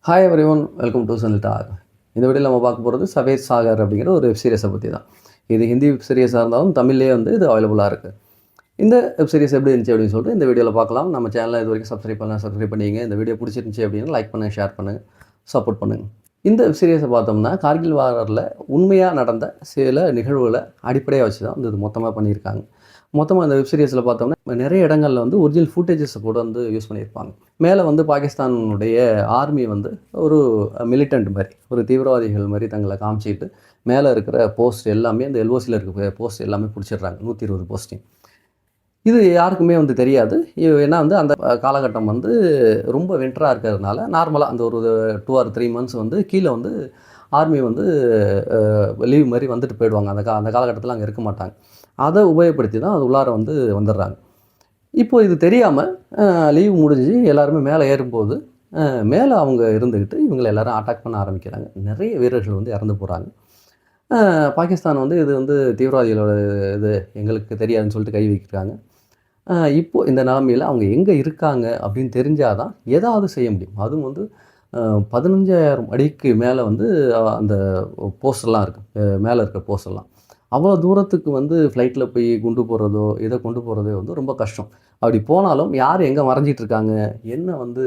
Hi everyone, welcome to Senthil talk. இந்த வீடியோவில் நம்ம பார்க்க போகிறது சவேத் சாகர் அப்படிங்கிற ஒரு வெப் சீரிஸை பற்றி தான். இது ஹிந்தி வெப் சீரிஸாக இருந்தாலும் தமிழ்லேயே வந்து இது அவைலபிளாக இருக்குது. இந்த வெப் சீரிஸ் எப்படி இருந்துச்சு அப்படின்னு சொல்லிட்டு இந்த வீடியோவில் பார்க்கலாம். நம்ம சேனலை இது வரைக்கும் சப்ஸ்கிரைப் பண்ணிங்க. இந்த வீடியோ பிடிச்சிருந்துச்சி அப்படின்னா லைக் பண்ணுங்கள், ஷேர் பண்ணுங்கள், சப்போர்ட் பண்ணுங்கள். இந்த வெப் சீரிஸை பார்த்தோம்னா கார்கில் வாரில் உண்மையாக நடந்த சில நிகழ்வுகளை அடிப்படையாக வச்சு தான் இது மொத்தமாக பண்ணியிருக்காங்க. மொத்தமாக இந்த வெப் சீரிஸில் பார்த்தோம்னா நிறைய இடங்களில் வந்து ஒரிஜினல் ஃபுட்டேஜஸை கூட வந்து யூஸ் பண்ணியிருப்பாங்க. மேலே வந்து பாகிஸ்தானுடைய ஆர்மி வந்து ஒரு மிலிட்டன்ட் மாதிரி, ஒரு தீவிரவாதிகள் மாதிரி தங்களை காமிச்சிக்கிட்டு மேலே இருக்கிற போஸ்ட் எல்லாமே அந்த எல்ஓசியில் இருக்கிற போஸ்ட் எல்லாமே பிடிச்சிடுறாங்க. 120 போஸ்டிங். இது யாருக்குமே வந்து தெரியாது. ஏன்னா வந்து அந்த காலகட்டம் வந்து ரொம்ப வின்டராக இருக்கிறதுனால நார்மலாக அந்த ஒரு 2 or 3 months வந்து கீழே வந்து ஆர்மி வந்து லீவ் மாதிரி வந்துட்டு போயிடுவாங்க. அந்த காலகட்டத்தில் அங்கே இருக்க மாட்டாங்க. அதை உபயோகப்படுத்தி தான் அது உள்ளார வந்து வந்துடுறாங்க. இப்போ இது தெரியாமல் லீவ் முடிஞ்சு எல்லாருமே மேலே ஏறும்போது மேலே அவங்க இருந்துக்கிட்டு இவங்களை எல்லோரும் அட்டாக் பண்ண ஆரம்பிக்கிறாங்க. நிறைய வீரர்கள் வந்து இறந்து போகிறாங்க. பாகிஸ்தான் வந்து இது வந்து தீவிரவாதிகளோட இது எங்களுக்கு தெரியாதுன்னு சொல்லிட்டு கை வைக்கிறாங்க. இப்போது இந்த நிலமையில் அவங்க எங்கே இருக்காங்க அப்படின்னு தெரிஞ்சால் தான் ஏதாவது செய்ய முடியும். அதுவும் வந்து 15,000 அடிக்கு மேலே வந்து அந்த போஸ்டெல்லாம் இருக்குது. மேலே இருக்கிற போஸ்டெல்லாம் அவ்வளோ தூரத்துக்கு வந்து ஃப்ளைட்டில் போய் குண்டு போடுறதோ இதை கொண்டு போகிறதோ வந்து ரொம்ப கஷ்டம். அப்படி போனாலும் யார் எங்கே மறைஞ்சிட்ருக்காங்க, என்ன வந்து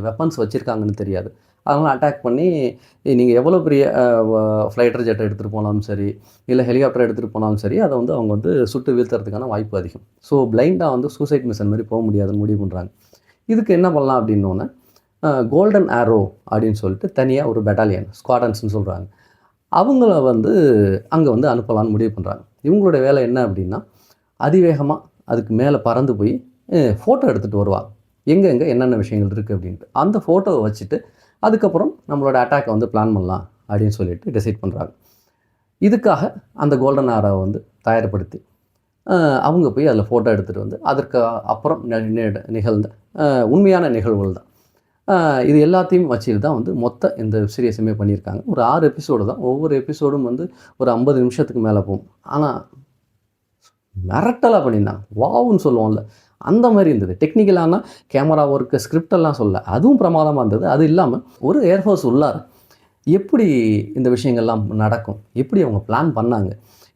வெப்பன்ஸ் வச்சுருக்காங்கன்னு தெரியாது. அதனால் அட்டாக் பண்ணி நீங்கள் எவ்வளோ பெரிய ஃப்ளைட்டர் ஜெட்டை எடுத்துகிட்டு போனாலும் சரி, இல்லை ஹெலிகாப்டர் எடுத்துகிட்டு போனாலும் சரி, அதை வந்து அவங்க வந்து சுட்டு வீழ்த்துறதுக்கான வாய்ப்பு அதிகம். ஸோ பிளைண்டாக வந்து சூசைட் மிஷன் மாதிரி போக முடியாதுன்னு முடிவு பண்ணுறாங்க. இதுக்கு என்ன பண்ணலாம் அப்படின்னோன்னே கோல்டன் ஆரோ அப்படின்னு சொல்லிட்டு தனியாக ஒரு பெட்டாலியன் ஸ்குவாடன்ஸ்னு சொல்கிறாங்க. அவங்கள வந்து அங்கே வந்து அனுப்பலான்னு முடிவு பண்ணுறாங்க. இவங்களோட வேலை என்ன அப்படின்னா அதிவேகமாக அதுக்கு மேலே பறந்து போய் ஃபோட்டோ எடுத்துகிட்டு வருவாங்க. எங்கே என்னென்ன விஷயங்கள் இருக்குது அப்படின்ட்டு அந்த ஃபோட்டோவை வச்சுட்டு அதுக்கப்புறம் நம்மளோட அட்டாக்கை வந்து பிளான் பண்ணலாம் அப்படின்னு சொல்லிட்டு டிசைட் பண்ணுறாங்க. இதுக்காக அந்த கோல்டன் ஆரோவை வந்து தயார்படுத்தி அவங்க போய் அதில் ஃபோட்டோ எடுத்துகிட்டு வந்து அதற்கு அப்புறம் நிகழ்ந்த உண்மையான நிகழ்வுகள் தான். இது எல்லாத்தையும் வச்சுட்டு தான் வந்து மொத்த இந்த வெப் சீரிஸுமே பண்ணியிருக்காங்க. ஒரு 6 எபிசோடு தான். ஒவ்வொரு எபிசோடும் வந்து ஒரு 50 நிமிஷத்துக்கு மேலே போகும். ஆனால் மிரட்டலாக பண்ணியிருந்தாங்க. வாவுன்னு சொல்லுவோம்ல, அந்த மாதிரி இருந்தது. டெக்னிக்கலான கேமரா ஒர்க்கு, ஸ்கிரிப்டெல்லாம் சொல்ல, அதுவும் பிரமாதமாக இருந்தது. அது இல்லாமல் ஒரு ஏர்ஃபோர்ஸ் உள்ளார் எப்படி இந்த விஷயங்கள்லாம் நடக்கும், எப்படி அவங்க பிளான் பண்ணாங்க,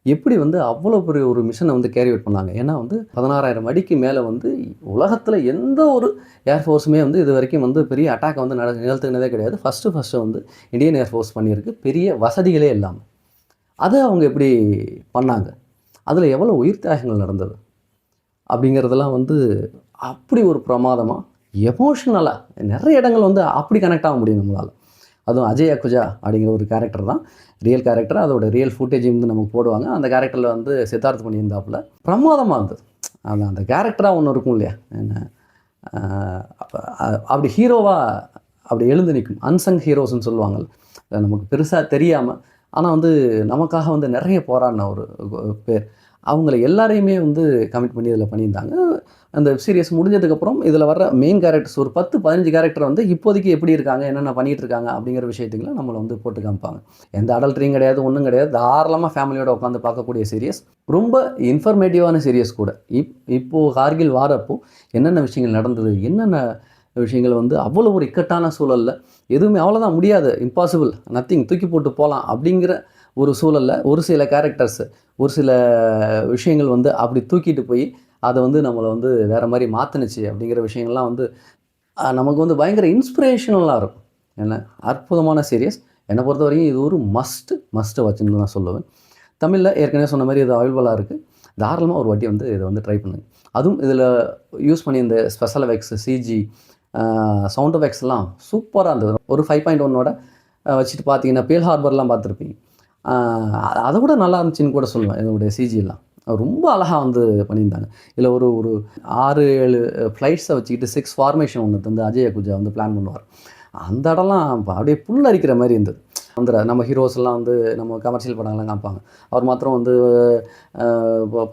எப்படி வந்து அவ்வளோ பெரிய ஒரு மிஷனை வந்து கேரி அவுட் பண்ணாங்க. ஏன்னா வந்து 16,000 அடிக்கு மேலே வந்து உலகத்தில் எந்த ஒரு ஏர்ஃபோர்ஸுமே வந்து இது வரைக்கும் வந்து பெரிய அட்டாக்கை வந்து நிகழ்த்துனதே கிடையாது. ஃபஸ்ட்டு வந்து இந்தியன் ஏர்ஃபோர்ஸ் பண்ணியிருக்கு, பெரிய வசதிகளே இல்லாமல். அதை அவங்க எப்படி பண்ணாங்க, அதில் எவ்வளோ உயிர் தியாகங்கள் நடந்தது அப்படிங்கிறதெல்லாம் வந்து அப்படி ஒரு பிரமாதமாக எமோஷ்னலாக நிறைய இடங்கள் வந்து அப்படி கனெக்ட் ஆக முடியும் நம்மளால். அதுவும் அஜய் அக்குஜா அப்படிங்கிற ஒரு கேரக்டர் தான் ரியல் கேரக்டர். அதோட ரியல் ஃபுட்டேஜ் வந்து நமக்கு போடுவாங்க. அந்த கேரக்டரில் வந்து சித்தார்த் பண்ணியிருந்தாப்புல பிரமாதமாக இருந்தது. அந்த கேரக்டராக ஒன்று இருக்கும் இல்லையா, என்ன அப்படி ஹீரோவாக அப்படி எழுந்து நிற்கும். அன்சங் ஹீரோஸ்ன்னு சொல்லுவாங்கள்ல, நமக்கு பெருசாக தெரியாமல் ஆனால் வந்து நமக்காக வந்து நிறைய போராடின ஒரு பேர். அவங்கள எல்லாரையுமே வந்து கமிட் பண்ணி இதில் பண்ணியிருந்தாங்க. அந்த வெப் சீரிஸ் முடிஞ்சதுக்கப்புறம் இதில் வர்ற மெயின் கேரக்டர்ஸ் ஒரு 10-15 கேரக்டர் வந்து இப்போதைக்கு எப்படி இருக்காங்க, என்னென்ன பண்ணிகிட்டு இருக்காங்க அப்படிங்கிற விஷயத்துக்குலாம் நம்மளை வந்து போட்டு காமிப்பாங்க. எந்த அடல்ட்ரியும் கிடையாது, ஒன்றும் கிடையாது. தாராளமாக ஃபேமிலியோடு உட்காந்து பார்க்கக்கூடிய சீரியஸ். ரொம்ப இன்ஃபர்மேட்டிவான சீரியஸ் கூட. இப்போது கார்கில் வாரப்போ என்னென்ன விஷயங்கள் நடந்தது, என்னென்ன விஷயங்கள் வந்து அவ்வளோ ஒரு இக்கட்டான சூழலில் எதுவுமே அவ்வளோதான் முடியாது, இம்பாசிபிள், நத்திங், தூக்கி போட்டு போகலாம் அப்படிங்கிற ஒரு சூழலில் ஒரு சில கேரக்டர்ஸு ஒரு சில விஷயங்கள் வந்து அப்படி தூக்கிட்டு போய் அதை வந்து நம்மளை வந்து வேறு மாதிரி மாற்றுனுச்சு அப்படிங்கிற விஷயங்கள்லாம் வந்து நமக்கு வந்து பயங்கர இன்ஸ்பிரேஷனலாக இருக்கும். என்ன அற்புதமான சீரியஸ். என்னை பொறுத்த வரைக்கும் இது ஒரு மஸ்ட்டு வச்சுன்னு நான் சொல்லுவேன். தமிழில் ஏற்கனவே சொன்ன மாதிரி இது அவைலபிளாக இருக்குது. தாராளமாக ஒரு வாட்டி வந்து இதை வந்து ட்ரை பண்ணுங்க. அதுவும் இதில் யூஸ் பண்ணி இந்த ஸ்பெஷல் எஃபெக்ட்ஸ், சிஜி, சவுண்ட் எஃபெக்ட்ஸ்லாம் சூப்பராக இருந்தது. ஒரு 5.1ஓட வச்சுட்டு பார்த்தீங்கன்னா பேல் ஹார்பர்லாம் பார்த்துருப்பீங்க. அதை விட நல்லா இருந்துச்சுன்னு கூட சொல்லுவேன். இதனுடைய சிஜிலாம் ரொம்ப அழகாக வந்து பண்ணியிருந்தாங்க. இதில் ஒரு 6-7 ஃப்ளைட்ஸை வச்சுக்கிட்டு 6 ஃபார்மேஷன் ஒன்று வந்து அஜய் அக்குஜா வந்து பிளான் பண்ணுவார். அந்த இடம்லாம் அப்படியே புல் அரிக்கிற மாதிரி இருந்தது. வந்து நம்ம ஹீரோஸ்லாம் வந்து நம்ம கமர்ஷியல் படங்கள்லாம் காமிப்பாங்க. அவர் மாத்திரம் வந்து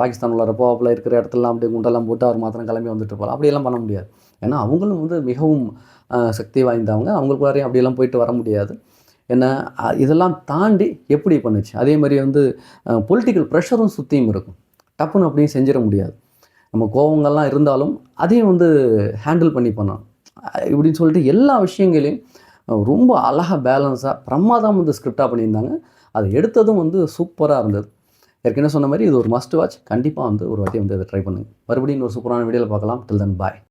பாகிஸ்தான் உள்ள போவாப்பில் இருக்கிற இடத்துலலாம் அப்படியே குண்டெல்லாம் போட்டு அவர் மாத்திரம் கிளம்பி வந்துட்டு இருப்பார். அப்படியெல்லாம் பண்ண முடியாது. ஏன்னா அவங்களும் வந்து மிகவும் சக்தி வாய்ந்தவங்க. அவங்களுக்குள்ளாரையும் அப்படியெல்லாம் போயிட்டு வர முடியாது. ஏன்னா இதெல்லாம் தாண்டி எப்படி பண்ணுச்சு. அதே மாதிரி வந்து பொலிட்டிக்கல் ப்ரெஷரும் சுற்றியும் இருக்கும். டப்புன்னு அப்படியும் செஞ்சிட முடியாது. நம்ம கோவங்கள்லாம் இருந்தாலும் அதையும் வந்து ஹேண்டில் பண்ணி பண்ணணும் இப்படின்னு சொல்லிட்டு எல்லா விஷயங்களையும் ரொம்ப அழகாக பேலன்ஸாக பிரமாதம் வந்து ஸ்கிரிப்டாக பண்ணியிருந்தாங்க. அதை எடுத்ததும் வந்து சூப்பராக இருந்தது. ஏற்கனவே சொன்ன மாதிரி இது ஒரு மஸ்ட் வாட்ச். கண்டிப்பாக வந்து ஒரு வாட்டி வந்து அதை ட்ரை பண்ணுங்கள். மறுபடியும் ஒரு சூப்பரான வீடியோவில் பார்க்கலாம். டில் தென் பாய்.